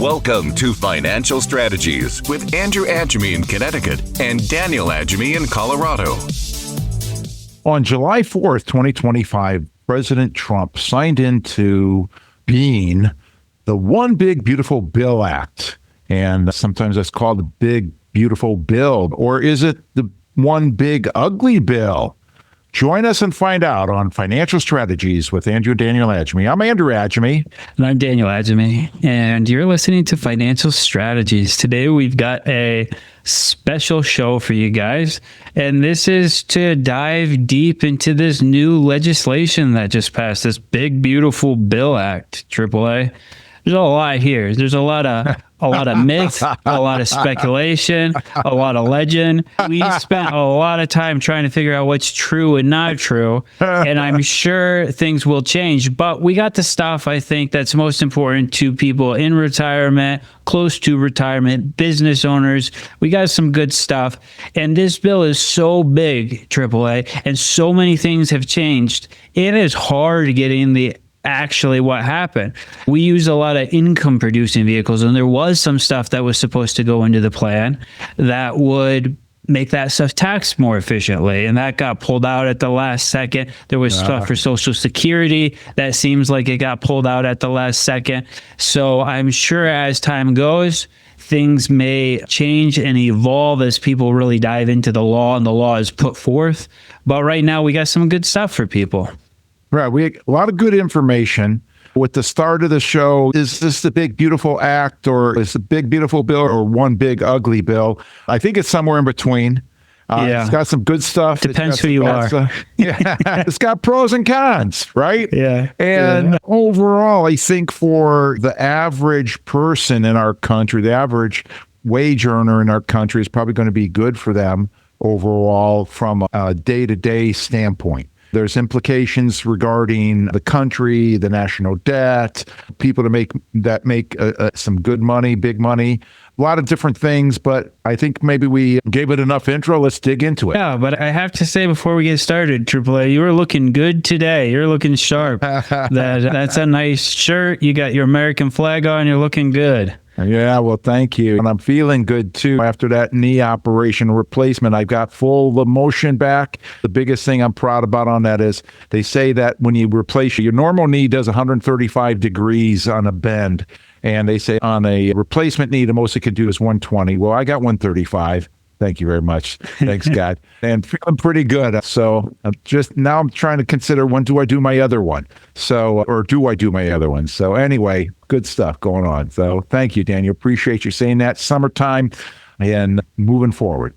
Welcome to Financial Strategies with Andrew Agemy in Connecticut and Daniel Agemy in Colorado. On July 4th, 2025, President Trump signed into being the One Big Beautiful Bill Act. And sometimes that's called the Big Beautiful Bill. Or is it the One Big Ugly Bill? Join us and find out on Financial Strategies with Andrew and Daniel Agemy. I'm Andrew Agemy. And I'm Daniel Agemy. And you're listening to Financial Strategies. Today we've got a special show for you guys. And this is to dive deep into this new legislation that just passed, this Big Beautiful Bill Act, AAA. There's a lot here. There's a lot of myth, a lot of speculation, a lot of legend. We spent a lot of time trying to figure out what's true and not true. And I'm sure things will change. But we got the stuff, I think, that's most important to people in retirement, close to retirement, business owners. We got some good stuff. And this bill is so big, AAA, and so many things have changed. It is hard getting the actually what happened. We use a lot of income producing vehicles, and there was some stuff that was supposed to go into the plan that would make that stuff taxed more efficiently, and that got pulled out at the last second. There was stuff for Social Security that seems like it got pulled out at the last second. So I'm sure as time goes, things may change and evolve as people really dive into the law and the law is put forth. But right now we got some good stuff for people. Right. We have a lot of good information. With the start of the show, is this the Big Beautiful Act, or is the Big Beautiful Bill, or One Big Ugly Bill? I think it's somewhere in between. It's got some good stuff. Depends who you are. It's got pros and cons, right? Yeah. And overall, I think for the average person in our country, the average wage earner in our country is probably going to be good for them overall from a day-to-day standpoint. There's implications regarding the country, the national debt, people that make some good money, big money, a lot of different things. But I think maybe we gave it enough intro. Let's dig into it. Yeah, but I have to say before we get started, AAA, you were looking good today. You're looking sharp. That's a nice shirt. You got your American flag on. You're looking good. Yeah, well, thank you. And I'm feeling good, too. After that knee operation replacement, I got full motion back. The biggest thing I'm proud about on that is they say that when you replace your normal knee does 135 degrees on a bend. And they say on a replacement knee, the most it can do is 120. Well, I got 135. Thank you very much. Thanks, God. And feeling pretty good. So I'm trying to consider, when do I do my other one? Or do I do my other one? So anyway, good stuff going on. So thank you, Daniel. Appreciate you saying that. Summertime and moving forward.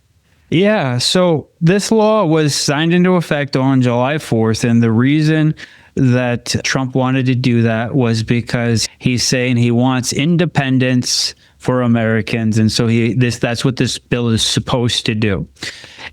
Yeah. So this law was signed into effect on July 4th. And the reason that Trump wanted to do that was because he's saying he wants independence for Americans. And so that's what this bill is supposed to do.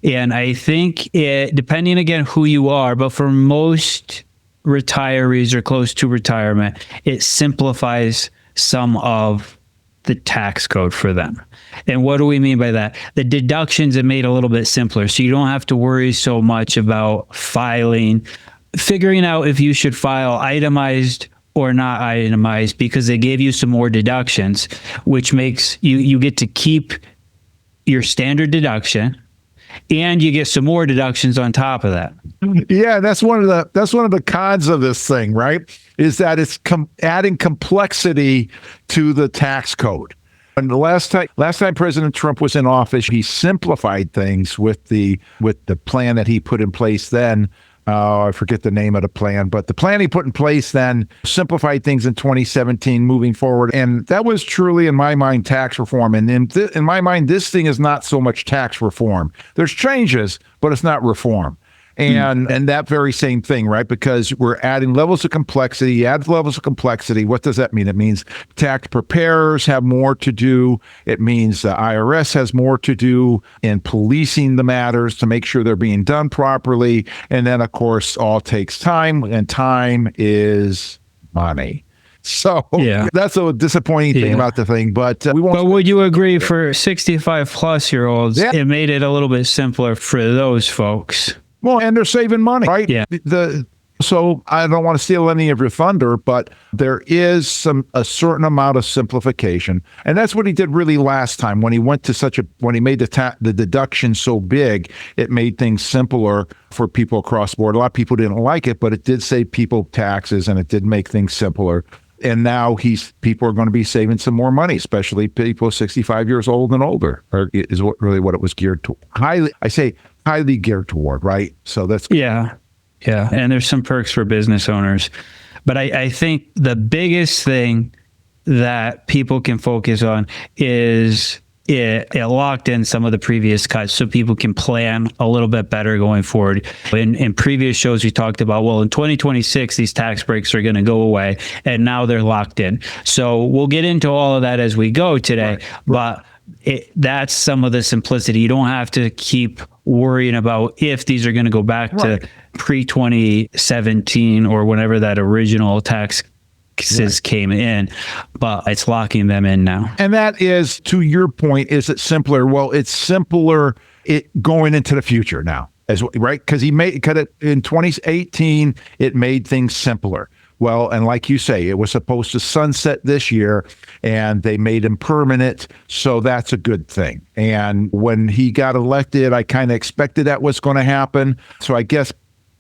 And I think depending again who you are, but for most retirees or close to retirement, it simplifies some of the tax code for them. And what do we mean by that? The deductions are made a little bit simpler. So you don't have to worry so much about figuring out if you should file itemized or not itemized, because they gave you some more deductions, which makes you get to keep your standard deduction, and you get some more deductions on top of that. Yeah, that's one of the cons of this thing, right? Is that it's adding complexity to the tax code. And the last time President Trump was in office, he simplified things with the plan that he put in place then. I forget the name of the plan, but the plan he put in place then simplified things in 2017 moving forward. And that was truly, in my mind, tax reform. And in my mind, this thing is not so much tax reform. There's changes, but it's not reform. And that very same thing, right? Because we're adding levels of complexity. Add levels of complexity. What does that mean? It means tax preparers have more to do. It means the IRS has more to do in policing the matters to make sure they're being done properly. And then, of course, all takes time, and time is money. So that's a disappointing thing about the thing. But we won't. But would you agree for 65 plus year olds, it made it a little bit simpler for those folks? Well, and they're saving money, right? Yeah. The So I don't want to steal any of your thunder, but there is a certain amount of simplification. And that's what he did really last time when he went to when he made the deduction so big, it made things simpler for people across the board. A lot of people didn't like it, but it did save people taxes and it did make things simpler. And now people are going to be saving some more money, especially people 65 years old and older, is really what it was geared to. Highly geared toward, right? So that's Yeah. Yeah. And there's some perks for business owners. But I think the biggest thing that people can focus on is it locked in some of the previous cuts so people can plan a little bit better going forward. In previous shows, we talked about, well, in 2026, these tax breaks are going to go away, and now they're locked in. So we'll get into all of that as we go today. But that's some of the simplicity. You don't have to keep worrying about if these are going to go back to pre-2017 or whenever that original taxes came in, but it's locking them in now. And that is, to your point, is it simpler? Well, it's simpler going into the future now, right? Because he cut it in 2018, it made things simpler. Well, and like you say, it was supposed to sunset this year, and they made him permanent, so that's a good thing. And when he got elected, I kind of expected that was going to happen. So I guess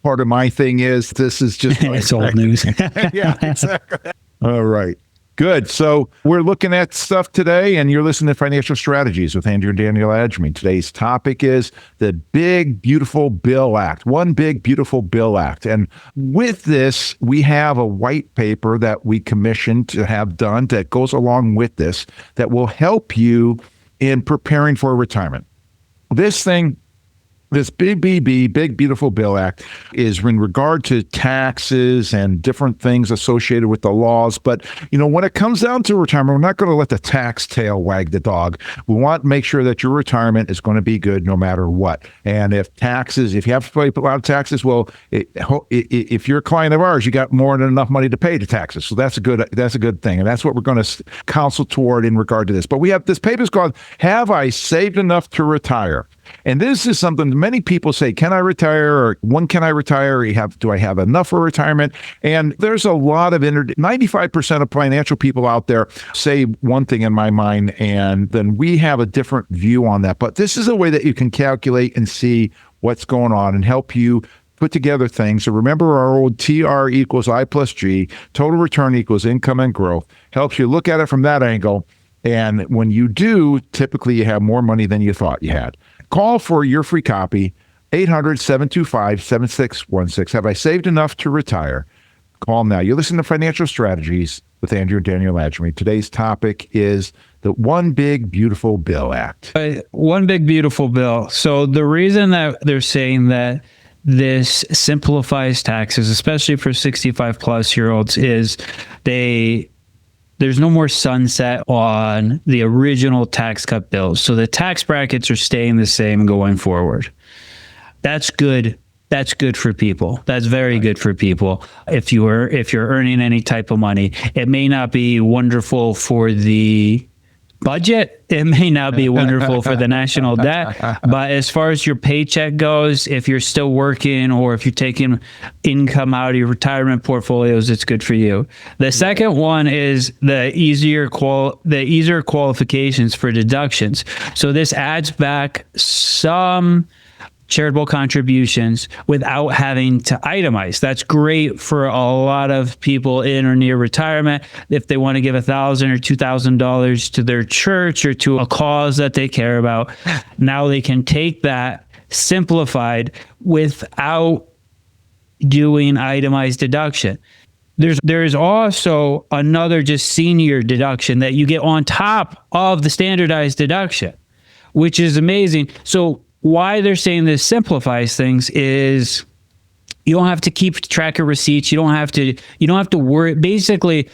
part of my thing is this is just... It's old news. Yeah, exactly. All right. Good. So we're looking at stuff today, and you're listening to Financial Strategies with Andrew and Daniel Agemy. Today's topic is the Big Beautiful Bill Act. One Big Beautiful Bill Act. And with this, we have a white paper that we commissioned to have done that goes along with this that will help you in preparing for retirement. This Big Beautiful Bill Act is in regard to taxes and different things associated with the laws. But, when it comes down to retirement, we're not going to let the tax tail wag the dog. We want to make sure that your retirement is going to be good no matter what. And if you have to pay a lot of taxes, well, if you're a client of ours, you got more than enough money to pay the taxes. So that's a good thing. And that's what we're going to counsel toward in regard to this. But we have this paper is called Have I Saved Enough to Retire? And this is something many people say, can I retire? Or when can I retire? Do I have enough for retirement? And there's a lot of 95% of financial people out there say one thing in my mind, and then we have a different view on that. But this is a way that you can calculate and see what's going on and help you put together things. So remember our old TR equals I plus G, total return equals income and growth, helps you look at it from that angle. And when you do, typically you have more money than you thought you had. Call for your free copy, 800-725-7616. Have I saved enough to retire? Call now. You listen to Financial Strategies with Andrew and Daniel Agemy. Today's topic is the One Big Beautiful Bill Act. One Big Beautiful Bill. So the reason that they're saying that this simplifies taxes, especially for 65 plus year olds, is there's no more sunset on the original tax cut bills. So the tax brackets are staying the same going forward. That's good. That's good for people. That's very good for people. If you're earning any type of money, it may not be wonderful for the budget. It may not be wonderful for the national debt, but as far as your paycheck goes, if you're still working or if you're taking income out of your retirement portfolios, it's good for you. The second one is the easier qualifications for deductions. So this adds back some charitable contributions without having to itemize. That's great for a lot of people in or near retirement. If they want to give $1,000 or $2,000 to their church or to a cause that they care about, now they can take that simplified without doing itemized deduction. There's also another just senior deduction that you get on top of the standardized deduction, which is amazing. So why they're saying this simplifies things is you don't have to keep track of receipts. You don't have to worry. Basically,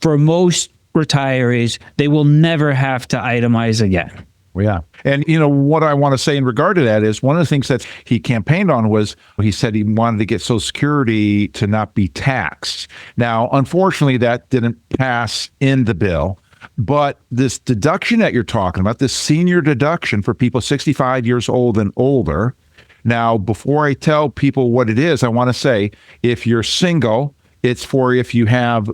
for most retirees, they will never have to itemize again. Yeah. And, what I want to say in regard to that is one of the things that he campaigned on was he said he wanted to get Social Security to not be taxed. Now, unfortunately, that didn't pass in the bill. But this deduction that you're talking about, this senior deduction for people 65 years old and older, Now, before I tell people what it is, I want to say if you're single, it's for if you have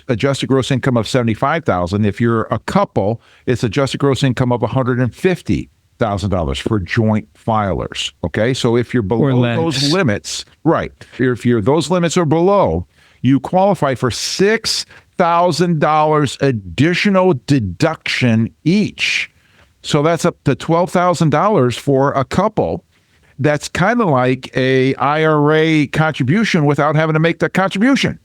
adjusted gross income of 75,000. If you're a couple, it's adjusted gross income of $150,000 for joint filers. Okay, so if you're below those limits, right? If those limits are below, you qualify for $6,000 additional deduction each. So that's up to $12,000 for a couple. That's kind of like a IRA contribution without having to make that contribution.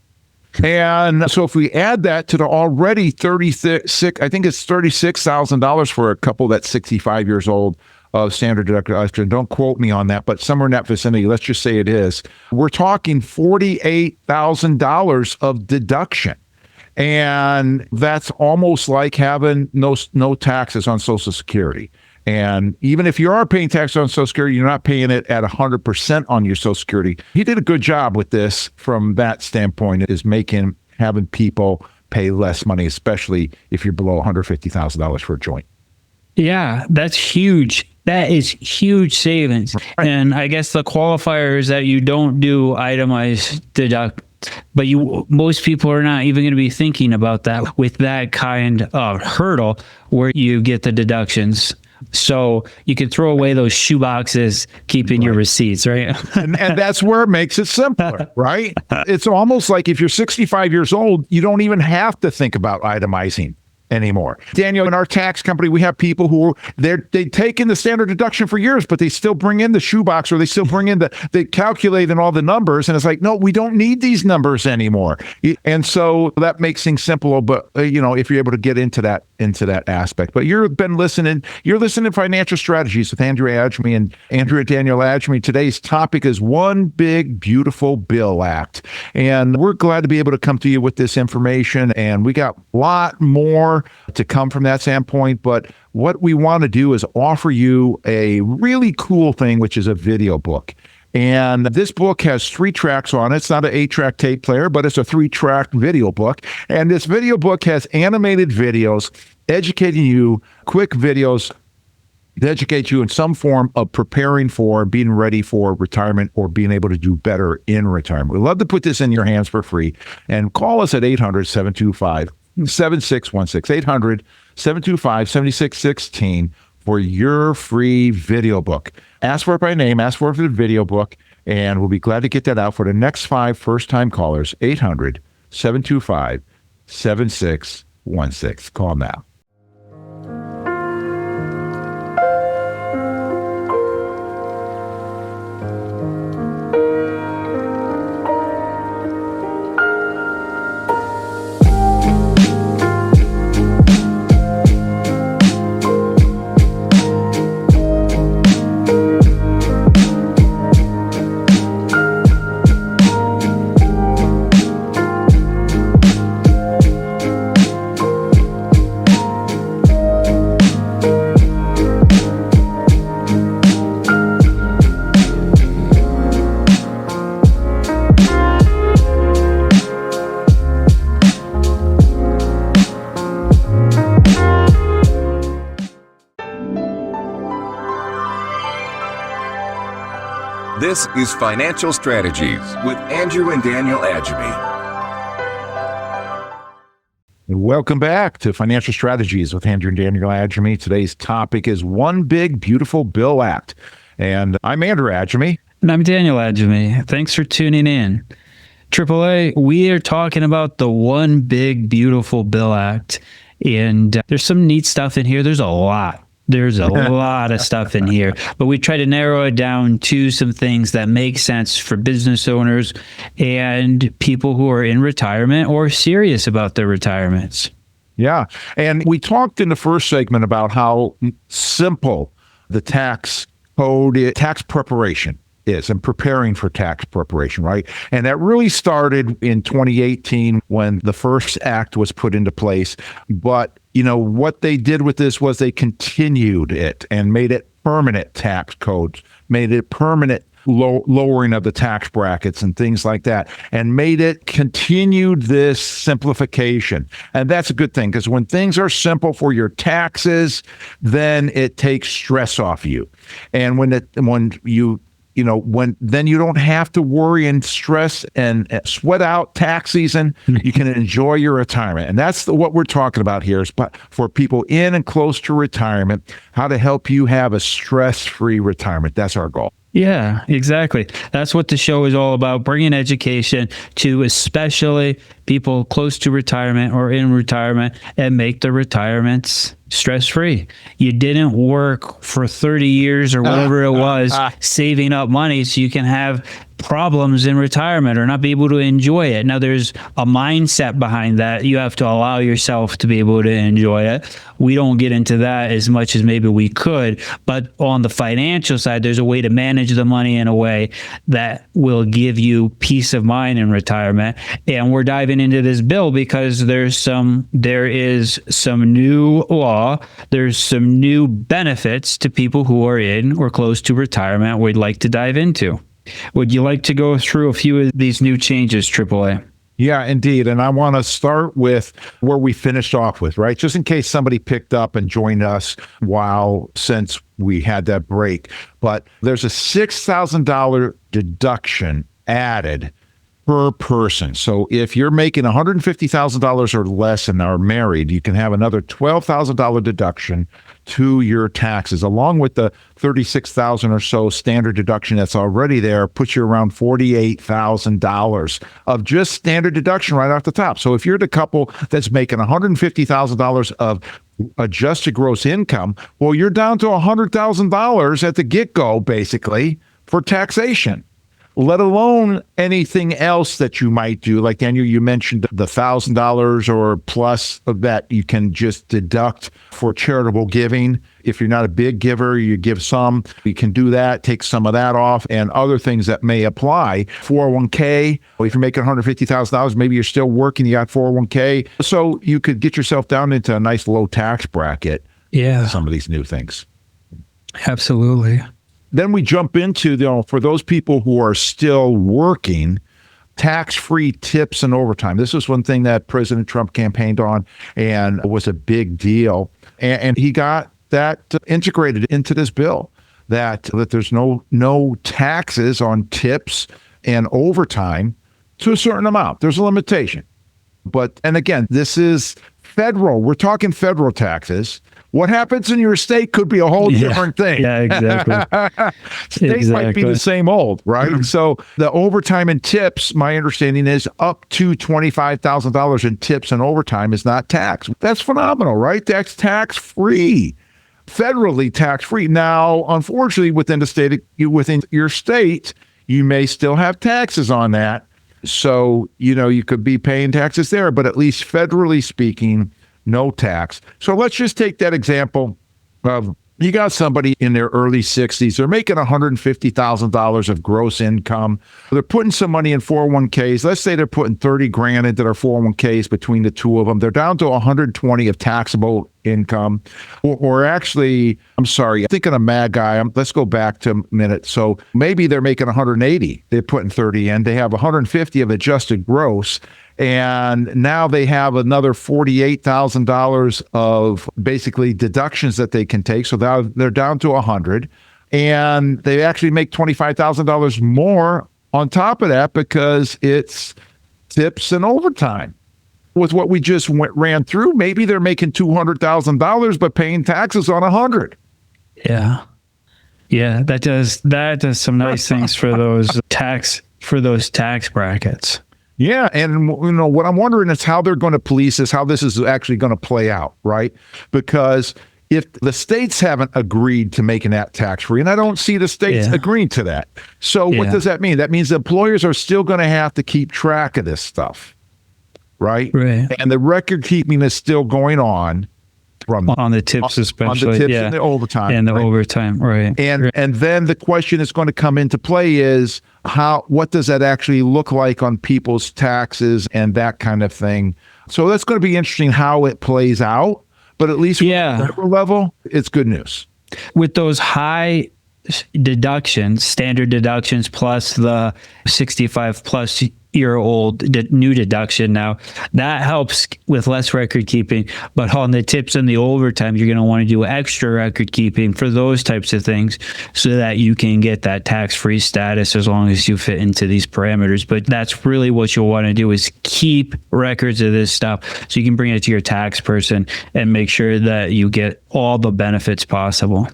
And so if we add that to the already $36,000 for a couple that's 65 years old of standard deduction, don't quote me on that, but somewhere in that vicinity, let's just say it is, we're talking $48,000 of deduction. And that's almost like having no taxes on Social Security. And even if you are paying tax on Social Security, you're not paying it at 100% on your Social Security. He did a good job with this from that standpoint, is having people pay less money, especially if you're below $150,000 for a joint. Yeah, that's huge. That is huge savings. Right. And I guess the qualifier is that you don't do itemized deduct. But most people are not even going to be thinking about that with that kind of hurdle where you get the deductions. So you can throw away those shoe boxes, keeping your receipts, right? and that's where it makes it simpler, right? It's almost like if you're 65 years old, you don't even have to think about itemizing anymore. Daniel, in our tax company, we have people who they take in the standard deduction for years, but they still bring in the shoebox, or they still bring in they calculate in all the numbers. And it's like, no, we don't need these numbers anymore. And so that makes things simple. But, if you're able to get into that aspect. But you're listening to Financial Strategies with Andrew Agemy and Daniel Agemy. Today's topic is One Big Beautiful Bill Act. And we're glad to be able to come to you with this information. And we got a lot more to come from that standpoint. But what we want to do is offer you a really cool thing, which is a video book. And this book has 3 tracks on it. It's not an 8-track tape player, but it's a 3-track video book. And this video book has animated videos educating you, quick videos to educate you in some form of preparing for, being ready for retirement, or being able to do better in retirement. We'd love to put this in your hands for free. And call us at 800-725-7616, 800-725-7616 for your free video book. Ask for it by name, ask for it for the video book, and we'll be glad to get that out for the next 5 first-time callers, 800-725-7616. Call now. This is Financial Strategies with Andrew and Daniel Agemy. Welcome back to Financial Strategies with Andrew and Daniel Agemy. Today's topic is One Big Beautiful Bill Act. And I'm Andrew Agemy. And I'm Daniel Agemy. Thanks for tuning in. AAA, we are talking about the One Big Beautiful Bill Act. And there's some neat stuff in here. There's a lot of stuff in here, but we try to narrow it down to some things that make sense for business owners and people who are in retirement or serious about their retirements. Yeah. And we talked in the first segment about how simple the tax code, tax preparation is, and preparing for tax preparation, right? And that really started in 2018 when the first act was put into place. But what they did with this was they continued it and made it permanent tax codes, made it permanent lowering of the tax brackets and things like that, and made it continued this simplification. And that's a good thing, because when things are simple for your taxes, then it takes stress off you. And when you when then you don't have to worry and stress and sweat out tax season. You can enjoy your retirement. And that's what we're talking about here is for people in and close to retirement, how to help you have a stress-free retirement. That's our goal. Yeah, exactly. That's what the show is all about, bringing education to especially people close to retirement or in retirement and make the retirements stress-free. You didn't work for 30 years or whatever it was saving up money so you can have problems in retirement or not be able to enjoy it. Now, there's a mindset behind that. You have to allow yourself to be able to enjoy it. We don't get into that as much as maybe we could, but on the financial side, there's a way to manage the money in a way that will give you peace of mind in retirement. And we're diving into this bill because there is some new law, there's some new benefits to people who are in or close to retirement we'd like to dive into. Would you like to go through a few of these new changes, AAA? Yeah, indeed. And I want to start with where we finished off with, right? Just in case somebody picked up and joined us since we had that break. But there's a $6,000 deduction added per person. So if you're making $150,000 or less and are married, you can have another $12,000 deduction to your taxes, along with the $36,000 or so standard deduction that's already there, puts you around $48,000 of just standard deduction right off the top. So if you're the couple that's making $150,000 of adjusted gross income, well, you're down to $100,000 at the get-go, basically, for taxation, let alone anything else that you might do. Like, Daniel, you mentioned the $1,000 or plus of that you can just deduct for charitable giving. If you're not a big giver, you give some, you can do that, take some of that off, and other things that may apply. 401k, if you're making $150,000, maybe you're still working, you got 401k. So you could get yourself down into a nice low tax bracket. Yeah. Some of these new things. Absolutely. Then we jump into, for those people who are still working, tax-free tips and overtime. This is one thing that President Trump campaigned on and was a big deal. And he got that integrated into this bill, that there's no taxes on tips and overtime to a certain amount. There's a limitation. And again, this is federal. We're talking federal taxes. What happens in your state could be a whole different thing. Yeah, exactly. State might be the same old, right? So the overtime and tips, my understanding is up to $25,000 in tips and overtime is not taxed. That's phenomenal, right? That's tax-free, federally tax-free. Now, unfortunately, within your state, you may still have taxes on that. So, you could be paying taxes there, but at least federally speaking, no tax. So let's just take that example of you got somebody in their early 60s. They're making $150,000 of gross income. They're putting some money in 401ks. Let's say they're putting 30 grand into their 401ks between the two of them. They're down to 120 of taxable income. Or actually, I'm sorry, I'm thinking of mad guy. Let's go back to a minute. So maybe they're making 180. They're putting 30 in. They have 150 of adjusted gross. And now they have another $48,000 of basically deductions that they can take. So now they're down to 100, and they actually make $25,000 more on top of that because it's tips and overtime. With what we just ran through, maybe they're making $200,000 but paying taxes on 100. Yeah, that does some nice things for those tax brackets. Yeah, and what I'm wondering is how they're going to police this, how this is actually going to play out, right? Because if the states haven't agreed to making that tax-free, and I don't see the states agreeing to that. So what does that mean? That means the employers are still going to have to keep track of this stuff, right? And the record keeping is still going on. On the tips especially. On the tips and the overtime. And the overtime, right. And then the question that's going to come into play is what does that actually look like on people's taxes and that kind of thing. So that's going to be interesting how it plays out. But at least at the federal level, it's good news. With those high deductions, standard deductions plus the 65 plus your old new deduction. Now that helps with less record keeping, but on the tips and the overtime, you're going to want to do extra record keeping for those types of things so that you can get that tax-free status as long as you fit into these parameters. But that's really what you'll want to do, is keep records of this stuff so you can bring it to your tax person and make sure that you get all the benefits possible.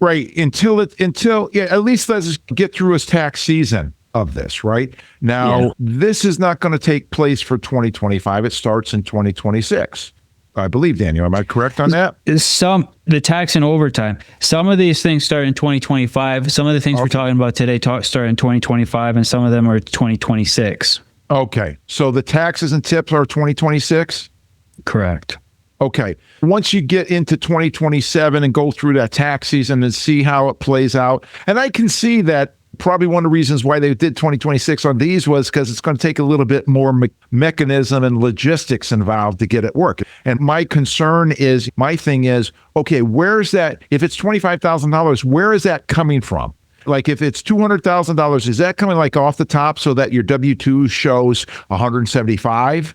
Right. Until at least let's get through his tax season of this, right? Now, This is not going to take place for 2025. It starts in 2026. I believe, Daniel. Am I correct on that? The tax and overtime. Some of these things start in 2025. Some of the things we're talking about today start in 2025, and some of them are 2026. Okay. So the taxes and tips are 2026? Correct. Okay. Once you get into 2027 and go through that tax season and see how it plays out, and I can see that probably one of the reasons why they did 2026 on these was because it's going to take a little bit more mechanism and logistics involved to get it work. And my thing is, okay, where's that? If it's $25,000, where is that coming from? Like if it's $200,000, is that coming like off the top so that your W-2 shows 175?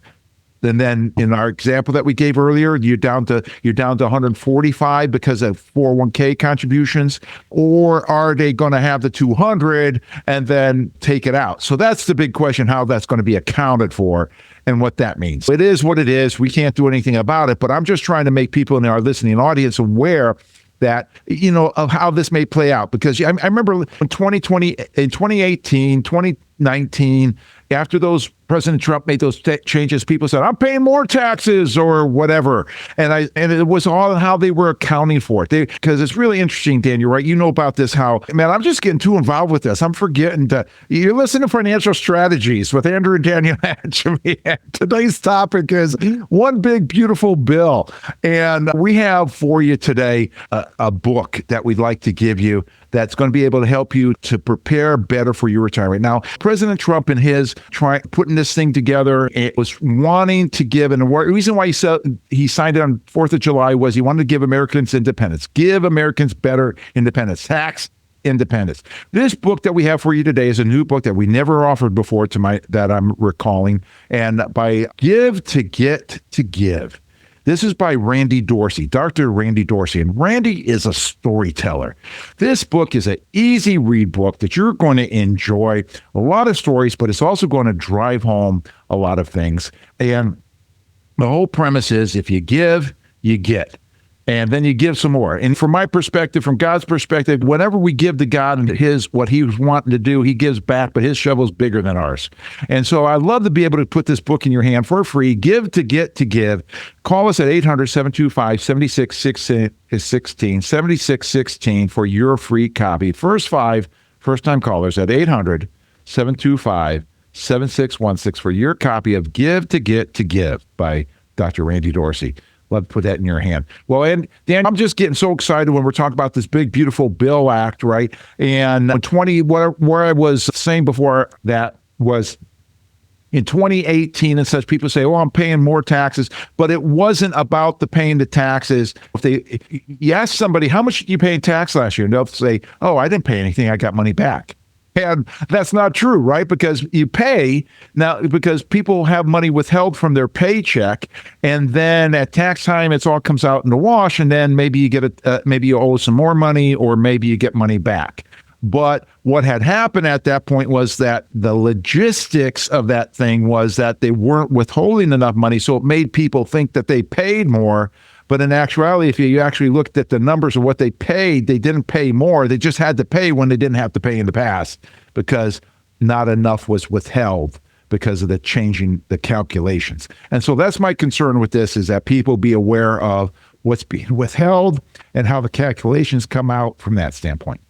And then in our example that we gave earlier, you're down to 145 because of 401k contributions, or are they going to have the 200 and then take it out? So that's the big question, how that's going to be accounted for and what that means. It is what it is. We can't do anything about it, but I'm just trying to make people in our listening audience aware that, of how this may play out. Because I remember in 2020, in 2018, 2019, after those President Trump made those changes, people said, I'm paying more taxes or whatever. And it was all how they were accounting for it. Because it's really interesting, Daniel, right? You know about this, how, man, I'm just getting too involved with this. I'm forgetting you're listening to Financial Strategies with Andrew and Daniel Agemy. Today's topic is one big, beautiful bill. And we have for you today a book that we'd like to give you that's going to be able to help you to prepare better for your retirement. Now, President Trump and his putting this thing together, it was wanting to give, and the reason why he signed it on 4th of July was he wanted to give Americans independence, give Americans better independence, tax independence. This book that we have for you today is a new book that we never offered before that I'm recalling, and by Give to Get to Give. This is by Randy Dorsey, Dr. Randy Dorsey, and Randy is a storyteller. This book is an easy read book that you're going to enjoy. A lot of stories, but it's also going to drive home a lot of things. And the whole premise is if you give, you get. And then you give some more. And from my perspective, from God's perspective, whenever we give to God and what he's wanting to do, he gives back, but his shovel's bigger than ours. And so I love to be able to put this book in your hand for free. Give to Get to Give. Call us at 800-725-7616 for your free copy. First 5 first-time callers at 800-725-7616 for your copy of Give to Get to Give by Dr. Randy Dorsey. Love to put that in your hand. Well, and Dan, I'm just getting so excited when we're talking about this big, beautiful bill act, right? And where I was saying before that was in 2018 and such, people say, oh, I'm paying more taxes, but it wasn't about the paying the taxes. If you ask somebody, how much did you pay in tax last year? And they'll say, oh, I didn't pay anything. I got money back. And that's not true, right? Because you pay now because people have money withheld from their paycheck, and then at tax time, it all comes out in the wash, and then maybe you get maybe you owe some more money, or maybe you get money back. But what had happened at that point was that the logistics of that thing was that they weren't withholding enough money, so it made people think that they paid more. But in actuality, if you actually looked at the numbers of what they paid, they didn't pay more. They just had to pay when they didn't have to pay in the past because not enough was withheld because of the changing the calculations. And so that's my concern with this, is that people be aware of what's being withheld and how the calculations come out from that standpoint.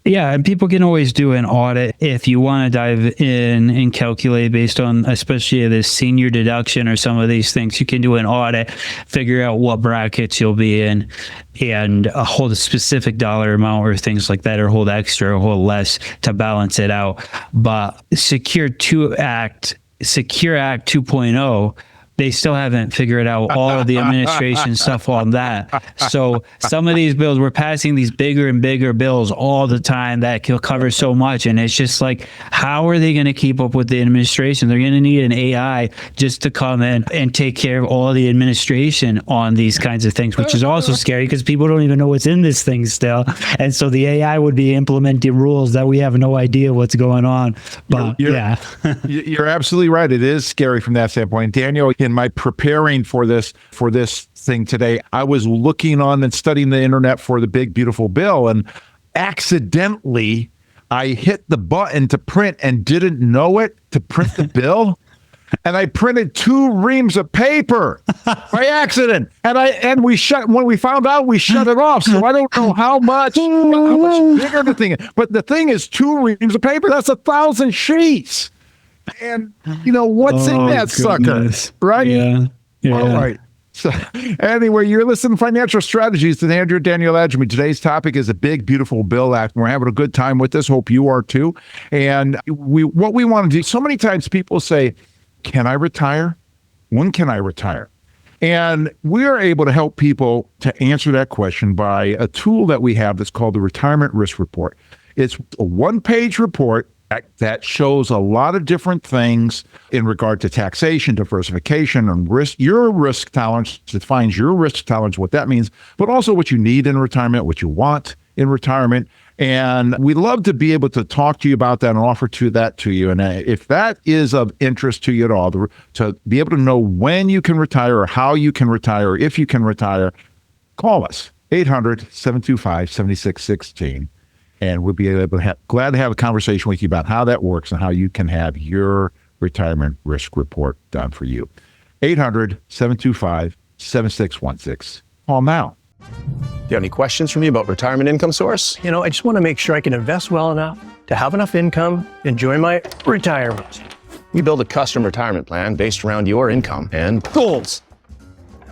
Yeah, and people can always do an audit if you want to dive in and calculate based on, especially this senior deduction or some of these things. You can do an audit, figure out what brackets you'll be in, and hold a specific dollar amount or things like that, or hold extra or hold less to balance it out. But Secure Act 2.0 they still haven't figured out all of the administration stuff on that. So some of these bills, we're passing these bigger and bigger bills all the time that can cover so much. And it's just like, how are they going to keep up with the administration? They're going to need an AI just to come in and take care of all the administration on these kinds of things, which is also scary because people don't even know what's in this thing still. And so the AI would be implementing rules that we have no idea what's going on. But you're absolutely right. It is scary from that standpoint. Daniel, in my preparing for this thing today, I was looking on and studying the internet for the big, beautiful bill, and accidentally I hit the button to print and didn't know it to print the bill. And I printed 2 reams of paper by accident. And we when we found out, we shut it off. So I don't know how much bigger the thing is. But the thing is 2 reams of paper. That's 1,000 sheets. And what's in that sucker? Right? Yeah. All right. So anyway, you're listening to Financial Strategies with Daniel Agemy. Today's topic is a big, beautiful bill act. We're having a good time with this. Hope you are too. And what we want to do, so many times people say, can I retire? When can I retire? And we are able to help people to answer that question by a tool that we have that's called the Retirement Risk Report. It's a 1-page report that shows a lot of different things in regard to taxation, diversification, and risk, your risk tolerance, defines your risk tolerance, what that means, but also what you need in retirement, what you want in retirement. And we'd love to be able to talk to you about that and offer that to you. And if that is of interest to you at all, to be able to know when you can retire or how you can retire, or if you can retire, call us, 800-725-7616. And we'll be able to glad to have a conversation with you about how that works and how you can have your retirement risk report done for you. 800-725-7616. Call now. Do you have any questions for me about retirement income source? I just want to make sure I can invest well enough to have enough income, enjoy my retirement. We build a custom retirement plan based around your income and goals.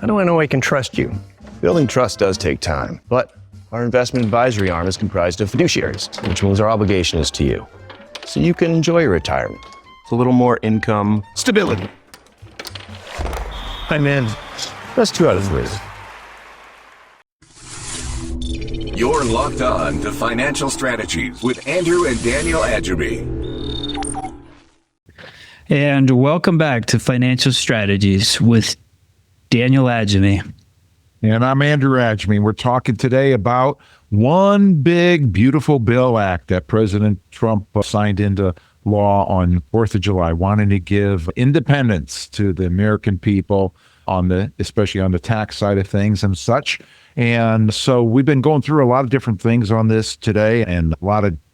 How do I know I can trust you? Building trust does take time, but our investment advisory arm is comprised of fiduciaries, which means our obligation is to you, so you can enjoy your retirement with a little more income stability. I'm in. That's 2 out of 3. You're locked on to Financial Strategies with Andrew and Daniel Agemy. And welcome back to Financial Strategies with Daniel Agemy. And I'm Andrew Agemy. We're talking today about one big, beautiful bill act that President Trump signed into law on 4th of July, wanting to give independence to the American people especially on the tax side of things and such. And so we've been going through a lot of different things on this today, and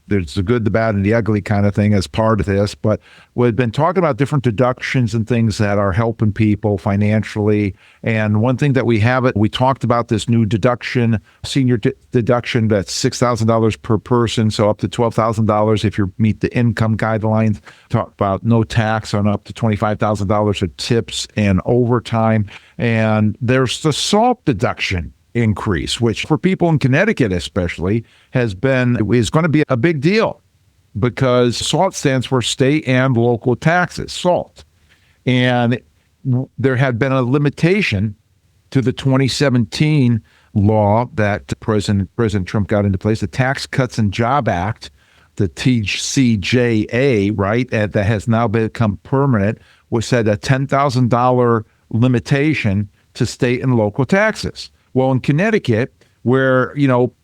there's the good, the bad, and the ugly kind of thing as part of this. But we've been talking about different deductions and things that are helping people financially. And one thing that we talked about this new deduction, senior deduction, that's $6,000 per person, so up to $12,000 if you meet the income guidelines. Talk about no tax on up to $25,000 of tips and overtime. And there's the SALT deduction increase, which for people in Connecticut especially is going to be a big deal, because SALT stands for state and local taxes, SALT. And there had been a limitation to the 2017 law that President Trump got into place, the Tax Cuts and Job Act, the TCJA, right, that has now become permanent, which said a $10,000 limitation to state and local taxes. Well, in Connecticut, where,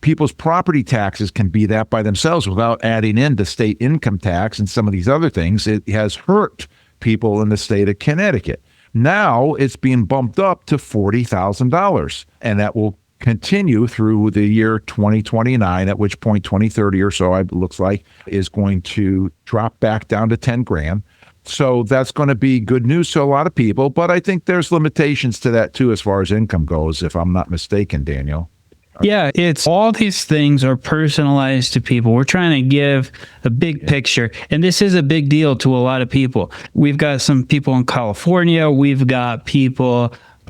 people's property taxes can be that by themselves without adding in the state income tax and some of these other things, it has hurt people in the state of Connecticut. Now it's being bumped up to $40,000, and that will continue through the year 2029, at which point 2030 or so, it looks like, is going to drop back down to 10 grand. So that's going to be good news to a lot of people, but I think there's limitations to that too as far as income goes, if I'm not mistaken, Daniel. Yeah, it's all these things are personalized to people. We're trying to give a big picture, and this is a big deal to a lot of people. We've got some people in California, we've got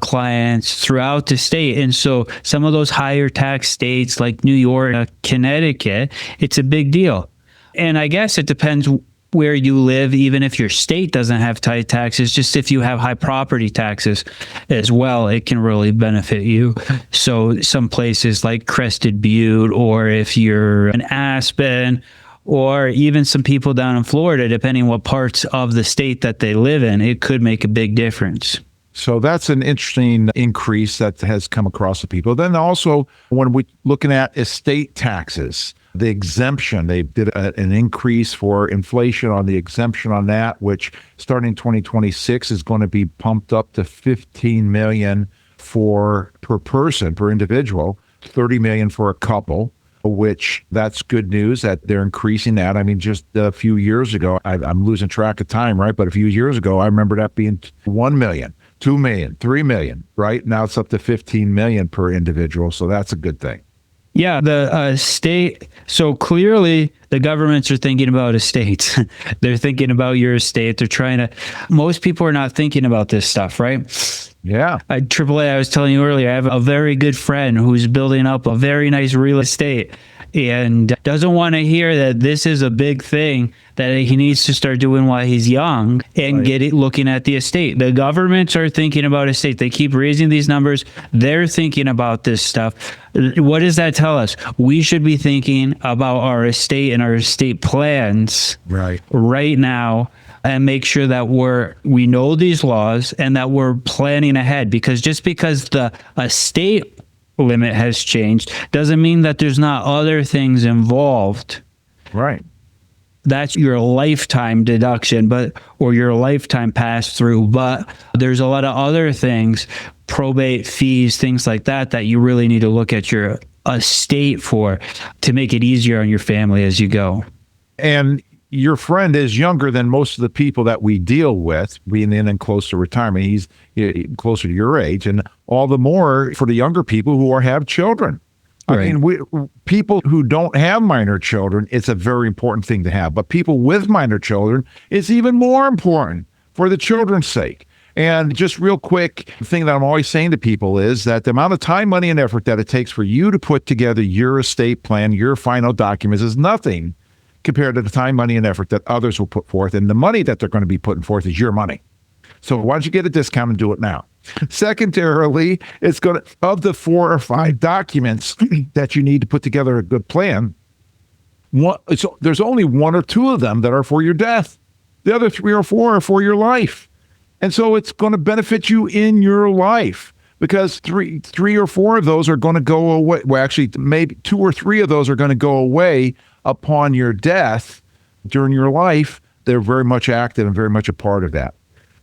clients throughout the state. And so some of those higher tax states like New York, Connecticut, it's a big deal. And I guess it depends where you live, even if your state doesn't have tight taxes, just if you have high property taxes as well, it can really benefit you. So some places like Crested Butte, or if you're in Aspen, or even some people down in Florida, depending what parts of the state that they live in, it could make a big difference. So that's an interesting increase that has come across the people. Then also, when we're looking at estate taxes, the exemption, they did an increase for inflation on the exemption on that, which starting 2026 is going to be pumped up to $15 million per person, per individual, $30 million for a couple, which that's good news that they're increasing that. I mean, just a few years ago, I'm losing track of time, right? But a few years ago, I remember that being 1 million. 2 million, 3 million, right? Now it's up to 15 million per individual. So that's a good thing. Yeah, the state. So clearly the governments are thinking about estates. They're thinking about your estate. They're trying to, most people are not thinking about this stuff, right? Yeah. AAA, I was telling you earlier, I have a very good friend who's building up a very nice real estate and doesn't want to hear that this is a big thing that he needs to start doing while he's young and Right. get it looking at the estate. The governments are thinking about estate. They keep raising these numbers. They're thinking about this stuff. What does that tell us? We should be thinking about our estate and our estate plans right now, and make sure that we know these laws and that we're planning ahead, because just because the estate limit has changed doesn't mean that there's not other things involved. Right. That's your lifetime deduction, or your lifetime pass through. But there's a lot of other things, probate fees, things like that you really need to look at your estate for, to make it easier on your family as you go. And your friend is younger than most of the people that we deal with, being in and close to retirement. He's closer to your age, and all the more for the younger people who have children. Right. I mean, people who don't have minor children, it's a very important thing to have. But people with minor children, it's even more important for the children's sake. And just real quick, the thing that I'm always saying to people is that the amount of time, money, and effort that it takes for you to put together your estate plan, your final documents, is nothing compared to the time, money, and effort that others will put forth. And the money that they're going to be putting forth is your money. So why don't you get a discount and do it now? Secondarily, it's going to, of the 4 or 5 documents that you need to put together a good plan, there's only 1 or 2 of them that are for your death. The other 3 or 4 are for your life. And so it's going to benefit you in your life, because three or 4 of those are going to go away. Well, actually, maybe 2 or 3 of those are going to go away upon your death. During your life, they're very much active and very much a part of that.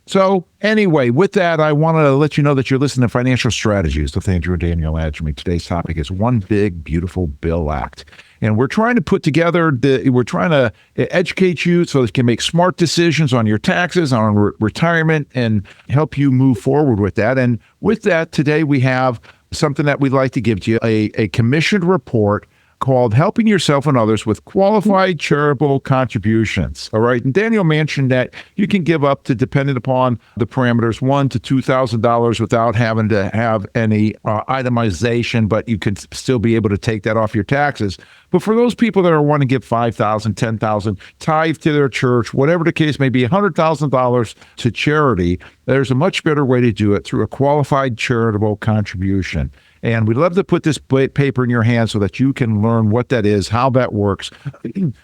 So anyway, with that, I want to let you know that you're listening to Financial Strategies with Andrew and Daniel Agemy. Today's topic is One Big Beautiful Bill Act. And we're trying to put together, we're trying to educate you so that you can make smart decisions on your taxes, on retirement, and help you move forward with that. And with that, today we have something that we'd like to give to you, a commissioned report called Helping Yourself and Others with Qualified Charitable Contributions. All right. And Daniel mentioned that you can give up to, depending upon the parameters, $1,000 to $2,000 without having to have any itemization, but you can still be able to take that off your taxes. But for those people that are wanting to give $5,000, $10,000, tithe to their church, whatever the case may be, $100,000 to charity, there's a much better way to do it through a qualified charitable contribution. And we'd love to put this paper in your hands so that you can learn what that is, how that works.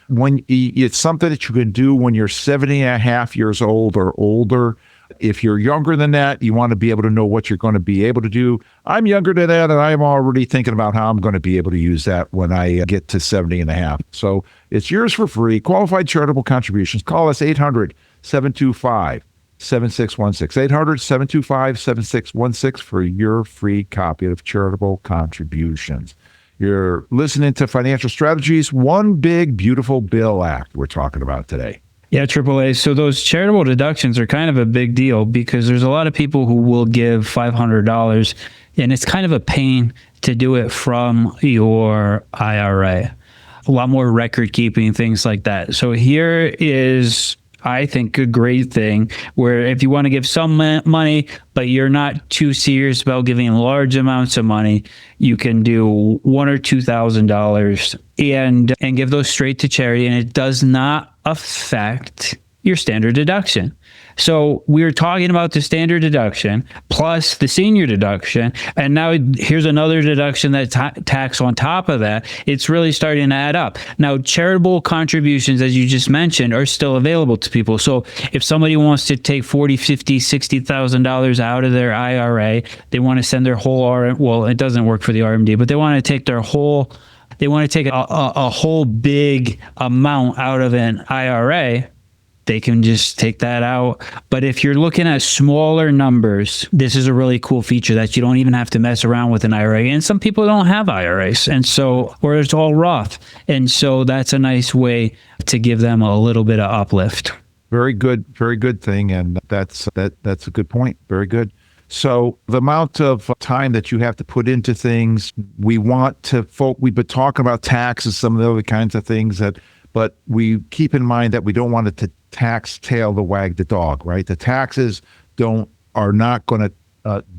When it's something that you can do when you're 70 and a half years old or older. If you're younger than that, you want to be able to know what you're going to be able to do. I'm younger than that, and I'm already thinking about how I'm going to be able to use that when I get to 70 and a half. So it's yours for free. Qualified charitable contributions. Call us 800-725-7616. 800-725-7616 for your free copy of charitable contributions. You're listening to Financial Strategies, One Big Beautiful Bill Act we're talking about today. Yeah, AAA. So those charitable deductions are kind of a big deal, because there's a lot of people who will give $500, and it's kind of a pain to do it from your IRA. A lot more record keeping, things like that. So here is, I think, a great thing where if you want to give some money, but you're not too serious about giving large amounts of money, you can do $1,000 or $2,000 and give those straight to charity. And it does not affect your standard deduction. So we're talking about the standard deduction plus the senior deduction. And now here's another deduction that tax on top of that. It's really starting to add up. Now, charitable contributions, as you just mentioned, are still available to people. So if somebody wants to take $40,000, $50,000, $60,000 out of their IRA, they want to send their whole well, it doesn't work for the RMD, but they want to take their whole, they want to take a whole big amount out of an IRA, they can just take that out. But if you're looking at smaller numbers, this is a really cool feature that you don't even have to mess around with an IRA. And some people don't have IRAs, and so, or it's all Roth. And so that's a nice way to give them a little bit of uplift. Very good thing. And that's a good point. Very good. So the amount of time that you have to put into things, we want to we've been talking about taxes, some of the other kinds of things but we keep in mind that we don't want it to tax tail to wag the dog, right? The taxes are not going to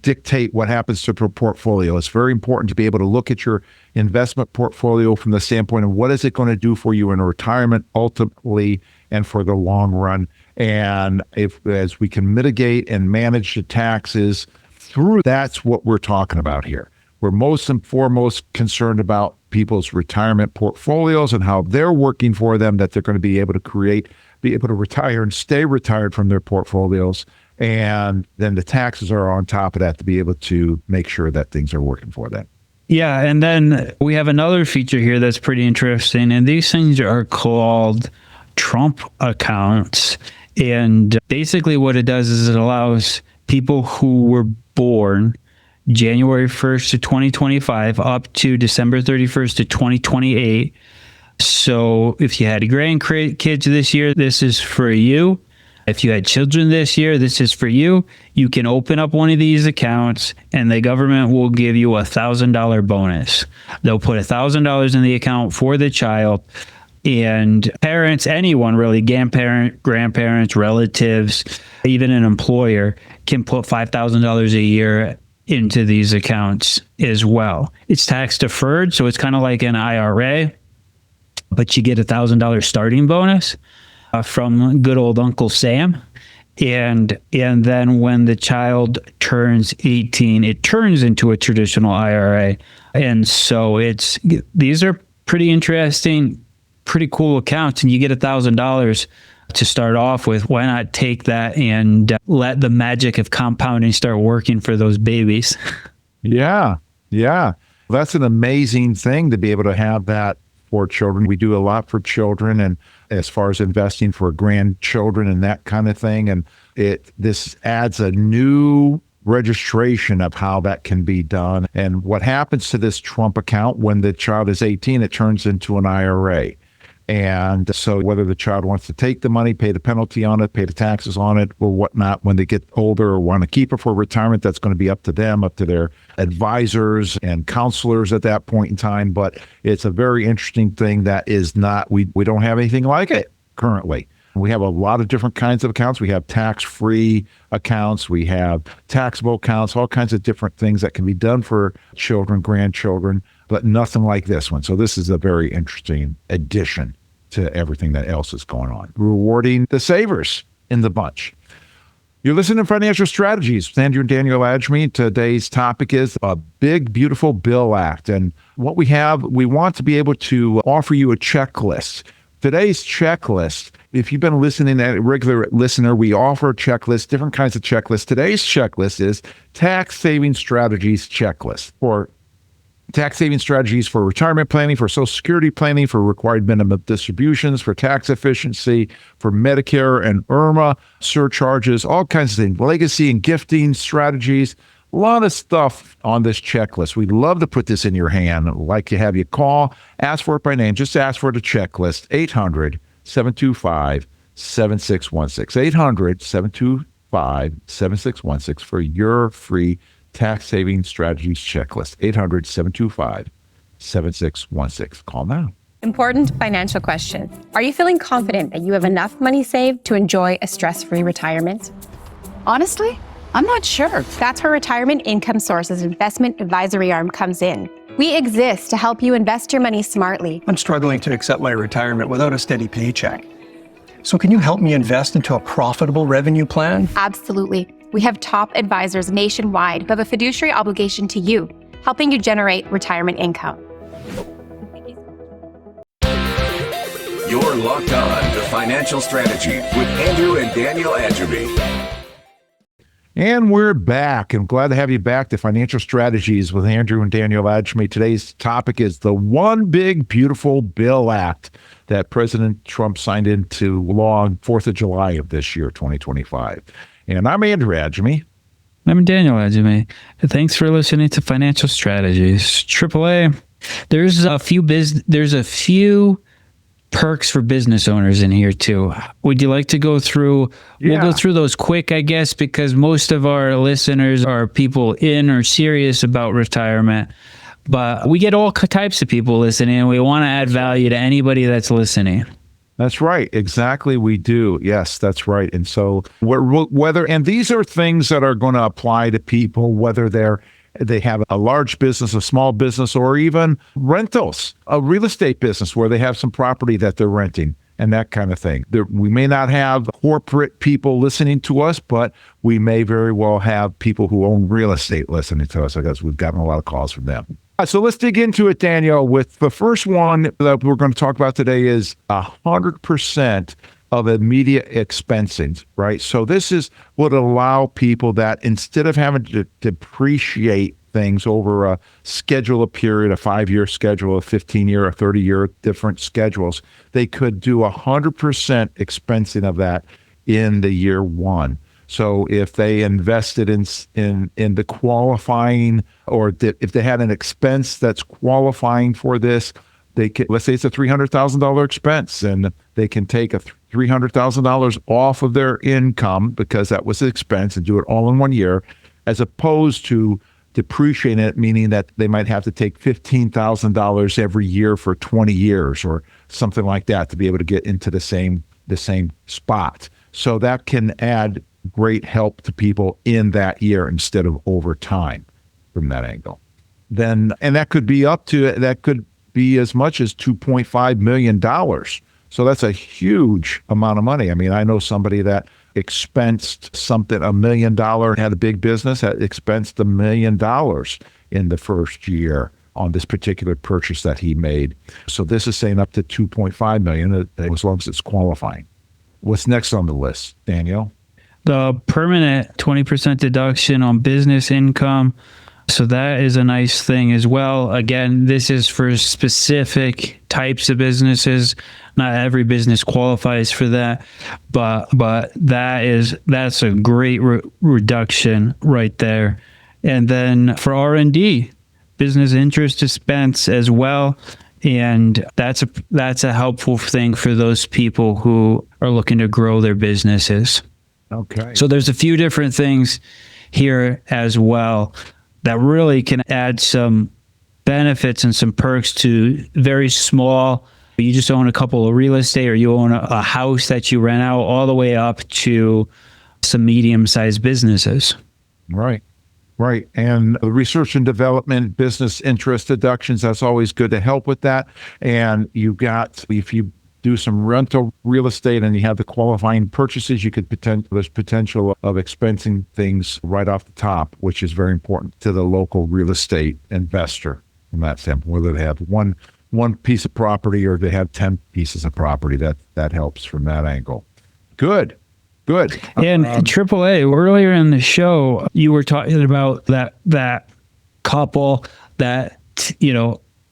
dictate what happens to your portfolio. It's very important to be able to look at your investment portfolio from the standpoint of what is it going to do for you in retirement ultimately and for the long run. And as we can mitigate and manage the taxes through, that's what we're talking about here. We're most and foremost concerned about people's retirement portfolios and how they're working for them, that they're going to be able to retire and stay retired from their portfolios. And then the taxes are on top of that to be able to make sure that things are working for them. Yeah. And then we have another feature here that's pretty interesting. And these things are called Trump accounts. And basically what it does is it allows people who were born January 1st of 2025 up to December 31st of 2028. So if you had grandkids this year, this is for you. If you had children this year, this is for you. You can open up one of these accounts and the government will give you $1,000 bonus. They'll put $1,000 in the account for the child, and parents, anyone really, grandparents, relatives, even an employer can put $5,000 a year into these accounts as well. It's tax deferred, so it's kind of like an IRA, but you get $1,000 starting bonus from good old Uncle Sam. And then when the child turns 18, it turns into a traditional IRA. And so these are pretty interesting, pretty cool accounts, and you get $1,000 to start off with. Why not take that and let the magic of compounding start working for those babies? Yeah. That's an amazing thing to be able to have that for children. We do a lot for children, and as far as investing for grandchildren and that kind of thing. And this adds a new registration of how that can be done. And what happens to this Trump account when the child is 18, it turns into an IRA. And so whether the child wants to take the money, pay the penalty on it, pay the taxes on it, or whatnot, when they get older or want to keep it for retirement, that's going to be up to them, up to their advisors and counselors at that point in time. But it's a very interesting thing that is not, we don't have anything like it currently. We have a lot of different kinds of accounts. We have tax-free accounts. We have taxable accounts, all kinds of different things that can be done for children, grandchildren, but nothing like this one. So this is a very interesting addition to everything that else is going on. Rewarding the savers in the bunch. You're listening to Financial Strategies with Andrew and Daniel Agemy. Today's topic is a big, beautiful bill act. And what we want to be able to offer you a checklist. Today's checklist, if you've been listening, a regular listener, we offer a checklist, different kinds of checklists. Today's checklist is tax saving strategies checklist for tax saving strategies for retirement planning, for Social Security planning, for required minimum distributions, for tax efficiency, for Medicare and IRMA surcharges, all kinds of things, legacy and gifting strategies. A lot of stuff on this checklist. We'd love to put this in your hand. I'd like to have you call, ask for it by name. Just ask for the checklist, 800-725-7616. 800-725-7616 for your free tax saving strategies checklist. 800-725-7616. Call now. Important financial question. Are you feeling confident that you have enough money saved to enjoy a stress-free retirement? Honestly, I'm not sure. That's where Retirement Income Sources investment advisory arm comes in. We exist to help you invest your money smartly. I'm struggling to accept my retirement without a steady paycheck. So can you help me invest into a profitable revenue plan? Absolutely. We have top advisors nationwide who have a fiduciary obligation to you, helping you generate retirement income. You're locked on to Financial Strategy with Andrew and Daniel Agemy. And we're back. I'm glad to have you back to Financial Strategies with Andrew and Daniel Agemy. Today's topic is the One Big Beautiful Bill Act that President Trump signed into law on 4th of July of this year, 2025. And I'm Andrew Agemy. I'm Daniel Agemy. Thanks for listening to Financial Strategies. AAA. There's a few perks for business owners in here too. Would you like to go through? Yeah. We'll go through those quick, I guess, because most of our listeners are people in or serious about retirement. But we get all types of people listening, and we want to add value to anybody that's listening. That's right. Exactly. We do. Yes, that's right. And so and these are things that are going to apply to people, whether they have a large business, a small business, or even rentals, a real estate business where they have some property that they're renting and that kind of thing. We may not have corporate people listening to us, but we may very well have people who own real estate listening to us because we've gotten a lot of calls from them. So let's dig into it, Daniel, with the first one that we're going to talk about today is 100% of immediate expensing, right? So this would allow people that instead of having to depreciate things over a period, a 5-year schedule, a 15-year, a 30-year, different schedules, they could do 100% expensing of that in the year one. So if they invested in the qualifying, or if they had an expense that's qualifying for this, they can, let's say it's a $300,000 expense, and they can take $300,000 off of their income because that was the expense and do it all in 1 year, as opposed to depreciating it, meaning that they might have to take $15,000 every year for 20 years or something like that to be able to get into the same spot. So that can add great help to people in that year instead of over time from that angle. And that could be as much as $2.5 million. So that's a huge amount of money. I mean, I know somebody that expensed something, $1 million, had a big business, had expensed $1 million in the first year on this particular purchase that he made. So this is saying up to $2.5 million as long as it's qualifying. What's next on the list, Daniel? The permanent 20% deduction on business income. So that is a nice thing as well. Again, this is for specific types of businesses. Not every business qualifies for that, but that's a great reduction right there. And then for R&D, business interest expense as well. And that's a helpful thing for those people who are looking to grow their businesses. Okay. So there's a few different things here as well that really can add some benefits and some perks to very small. You just own a couple of real estate, or you own a house that you rent out, all the way up to some medium-sized businesses. Right. And the research and development, business interest deductions, that's always good to help with that. And if you do some rental real estate and you have the qualifying purchases, there's potential of expensing things right off the top, which is very important to the local real estate investor from that standpoint, whether they have one piece of property or they have 10 pieces of property. That helps from that angle. Good. And AAA, earlier in the show, you were talking about that couple that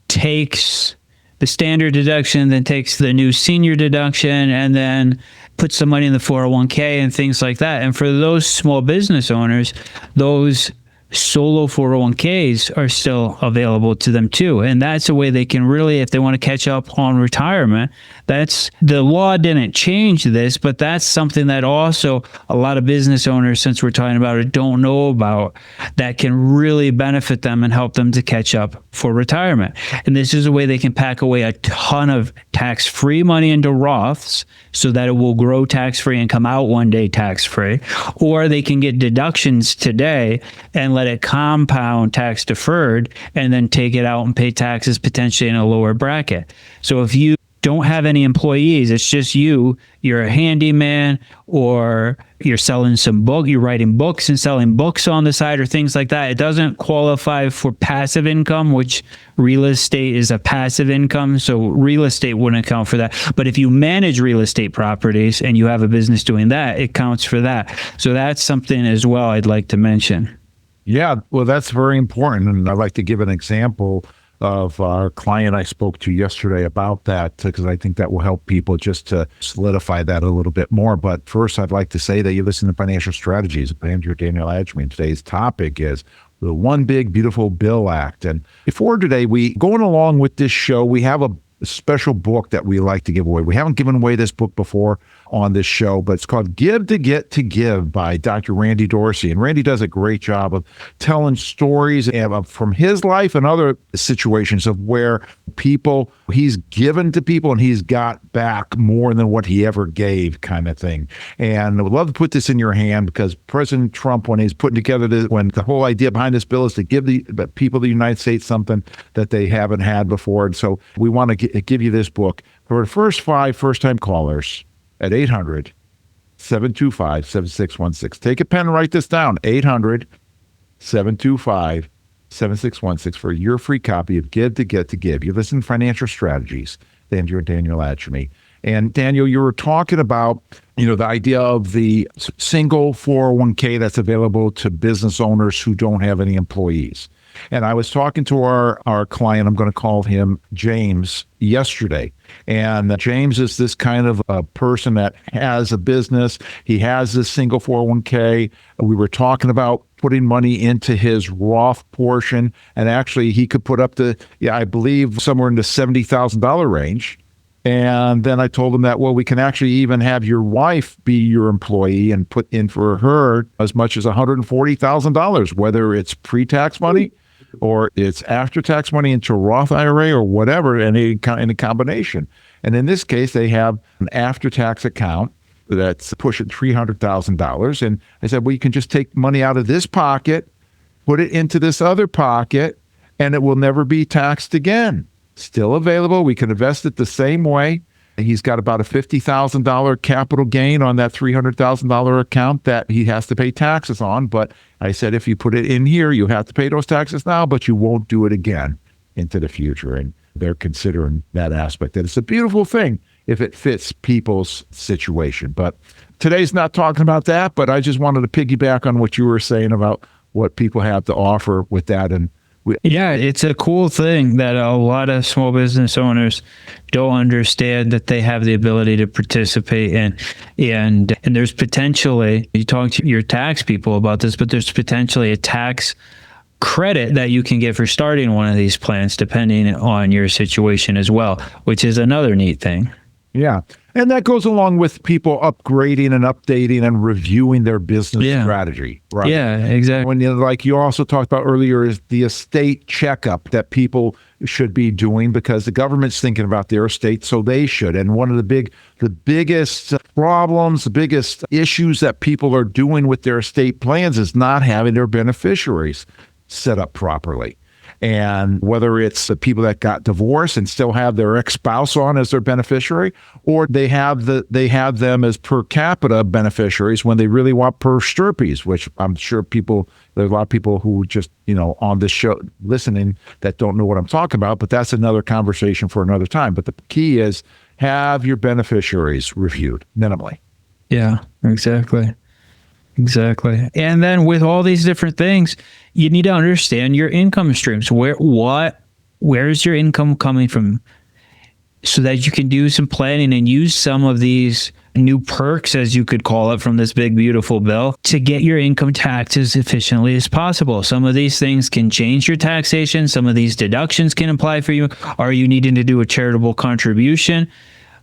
takes the standard deduction, then takes the new senior deduction, and then puts some money in the 401k and things like that. And for those small business owners, those solo 401ks are still available to them too. And that's a way they can really, if they want to catch up on retirement, the law didn't change this, but that's something that also a lot of business owners, since we're talking about it, don't know about, that can really benefit them and help them to catch up for retirement. And this is a way they can pack away a ton of tax-free money into Roths so that it will grow tax-free and come out one day tax-free. Or they can get deductions today and let it compound tax deferred and then take it out and pay taxes potentially in a lower bracket. So if you don't have any employees, it's just you're a handyman, or you're selling some book, you're writing books and selling books on the side or things like that, it doesn't qualify for passive income, which real estate is a passive income. So real estate wouldn't account for that. But if you manage real estate properties and you have a business doing that, it counts for that. So that's something as well I'd like to mention. Yeah, well, that's very important. And I'd like to give an example of our client I spoke to yesterday about that, because I think that will help people just to solidify that a little bit more. But first, I'd like to say that you listen to Financial Strategies with Andrew Daniel Agemy. Today's topic is the One Big Beautiful Bill Act. And before today, going along with this show, we have a special book that we like to give away. We haven't given away this book before on this show, but it's called Give to Get to Give by Dr. Randy Dorsy. And Randy does a great job of telling stories from his life and other situations of where he's given to people and he's got back more than what he ever gave, kind of thing. And I would love to put this in your hand, because President Trump, when he's putting together when the whole idea behind this bill is to give the people of the United States something that they haven't had before. And so we want to give you this book for the first 5 first-time callers at 800-725-7616. Take a pen and write this down, 800-725-7616 for your free copy of Give to Get to Give. You listen to Financial Strategies, Daniel Agemy. And Daniel, you were talking about, the idea of the single 401k that's available to business owners who don't have any employees. And I was talking to our client, I'm going to call him James, yesterday. And James is this kind of a person that has a business. He has this single 401k. We were talking about putting money into his Roth portion. And actually, he could put up to, I believe, somewhere in the $70,000 range. And then I told him that, well, we can actually even have your wife be your employee and put in for her as much as $140,000, whether it's pre-tax money or it's after-tax money into a Roth IRA or whatever, in a combination. And in this case, they have an after-tax account that's pushing $300,000. And I said, well, you can just take money out of this pocket, put it into this other pocket, and it will never be taxed again. Still available. We can invest it the same way. He's got about a $50,000 capital gain on that $300,000 account that he has to pay taxes on. But I said, if you put it in here, you have to pay those taxes now, but you won't do it again into the future. And they're considering that aspect. And it's a beautiful thing if it fits people's situation. But today's not talking about that, but I just wanted to piggyback on what you were saying about what people have to offer with that. And yeah, it's a cool thing that a lot of small business owners don't understand, that they have the ability to participate in. And there's potentially, you talk to your tax people about this, but there's potentially a tax credit that you can get for starting one of these plans, depending on your situation as well, which is another neat thing. Yeah. And that goes along with people upgrading and updating and reviewing their business strategy. Right. Yeah, exactly. When like you also talked about earlier, is the estate checkup that people should be doing, because the government's thinking about their estate, so they should. And one of the biggest problems, the biggest issues that people are doing with their estate plans is not having their beneficiaries set up properly. And whether it's the people that got divorced and still have their ex-spouse on as their beneficiary, or they have them as per capita beneficiaries when they really want per stirpes, which I'm sure there's a lot of people who just, on this show listening that don't know what I'm talking about, but that's another conversation for another time. But the key is have your beneficiaries reviewed minimally. Yeah, exactly. Exactly. And then with all these different things, you need to understand your income streams. Where's your income coming from, so that you can do some planning and use some of these new perks, as you could call it, from this big, beautiful bill to get your income taxed as efficiently as possible. Some of these things can change your taxation. Some of these deductions can apply for you. Are you needing to do a charitable contribution?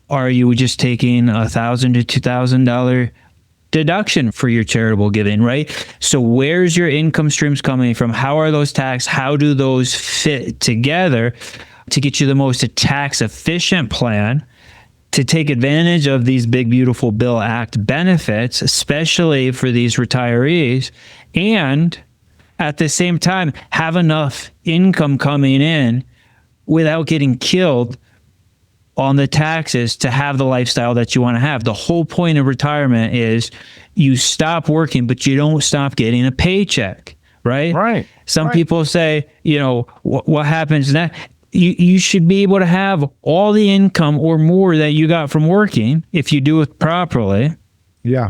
Are you just taking $1,000 to $2,000 deduction for your charitable giving, right? So where's your income streams coming from? How are those taxed? How do those fit together to get you the most tax efficient plan to take advantage of these big, beautiful Bill Act benefits, especially for these retirees, and at the same time have enough income coming in without getting killed on the taxes to have the lifestyle that you want to have. The whole point of retirement is you stop working, but you don't stop getting a paycheck, right? Right. Some people say, what happens next? You should be able to have all the income or more that you got from working if you do it properly. Yeah.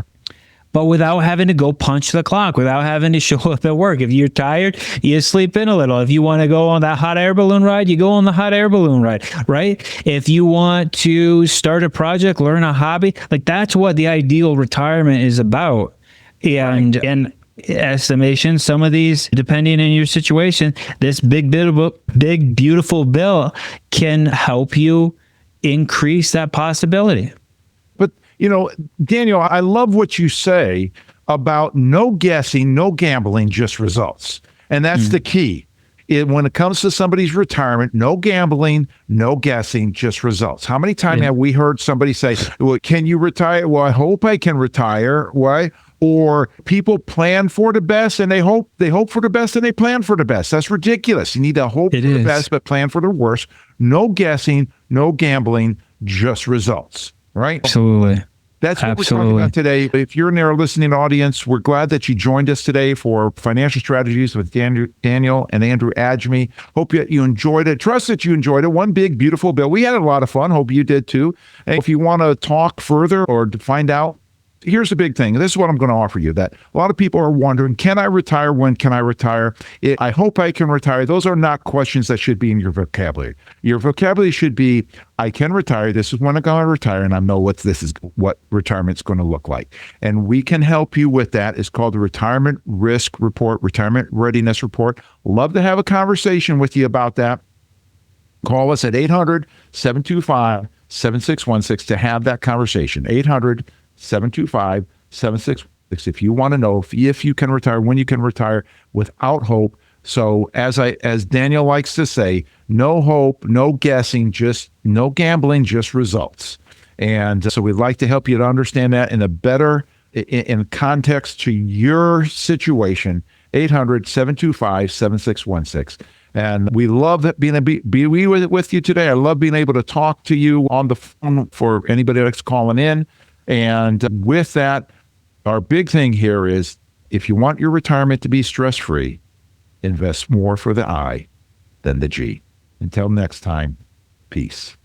But without having to go punch the clock, without having to show up at work. If you're tired, you sleep in a little. If you want to go on that hot air balloon ride, you go on the hot air balloon ride, right? If you want to start a project, learn a hobby, like that's what the ideal retirement is about. And estimation, some of these, depending on your situation, this big beautiful bill can help you increase that possibility. But, Daniel, I love what you say about no guessing, no gambling, just results. And that's the key. When it comes to somebody's retirement, no gambling, no guessing, just results. How many times have we heard somebody say, well, can you retire? Well, I hope I can retire. Why? Or people plan for the best and they hope for the best and they plan for the best. That's ridiculous. You need to hope for the best, but plan for the worst. No guessing, no gambling, just results. Right? Absolutely. That's what we're talking about today. If you're in our listening audience, we're glad that you joined us today for Financial Strategies with Daniel and Andrew Agemy. Hope you enjoyed it. Trust that you enjoyed it. One big, beautiful bill. We had a lot of fun. Hope you did too. And if you want to talk further or to find out, here's the big thing. This is what I'm going to offer you, that a lot of people are wondering, can I retire? When can I retire? I hope I can retire. Those are not questions that should be in your vocabulary. Your vocabulary should be, I can retire. This is when I'm going to retire, and I know what retirement's going to look like. And we can help you with that. It's called the Retirement Risk Report, Retirement Readiness Report. Love to have a conversation with you about that. Call us at 800-725-7616 to have that conversation. 800-725-7616 if you want to know if you can retire, when you can retire without hope. So as Daniel likes to say, no hope, no guessing, just no gambling, just results. And so we'd like to help you to understand that in context to your situation. 800-725-7616. And we love being with you today. I love being able to talk to you on the phone for anybody that's calling in. And with that, our big thing here is, if you want your retirement to be stress-free, invest more for the I than the G. Until next time, peace.